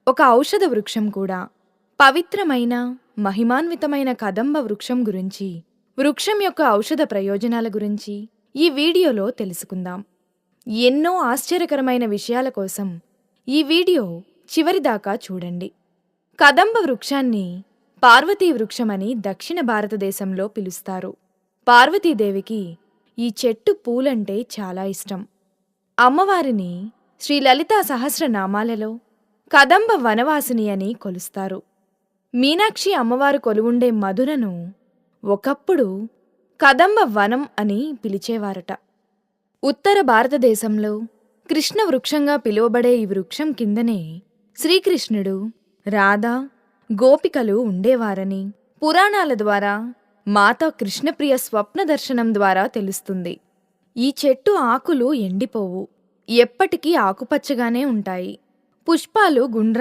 ఒక ఔషధ వృక్షం కూడా. పవిత్రమైన, మహిమాన్వితమైన కదంబ వృక్షం గురించి, వృక్షం యొక్క ఔషధ ప్రయోజనాల గురించి ఈ వీడియోలో తెలుసుకుందాం. ఎన్నో ఆశ్చర్యకరమైన విషయాల కోసం ఈ వీడియో చివరిదాకా చూడండి. కదంబ వృక్షాన్ని పార్వతీ వృక్షమని దక్షిణ భారతదేశంలో పిలుస్తారు. పార్వతీదేవికి ఈ చెట్టు పూలంటే చాలా ఇష్టం. అమ్మవారిని శ్రీ లలితా సహస్రనామాలలో కదంబ వనవాసిని అని కొలుస్తారు. మీనాక్షి అమ్మవారు కొలువుండే మధురను ఒకప్పుడు కదంబ వనం అని పిలిచేవారట. ఉత్తర భారతదేశంలో కృష్ణ వృక్షంగా పిలువబడే ఈ వృక్షం కిందనే శ్రీకృష్ణుడు, రాధ, గోపికలు ఉండేవారని పురాణాల ద్వారా మాతా కృష్ణప్రియ స్వప్న దర్శనం ద్వారా తెలుస్తుంది. ఈ చెట్టు ఆకులు ఎండిపోవు, ఎప్పటికీ ఆకుపచ్చగానే ఉంటాయి. పుష్పాలు గుండ్రంగా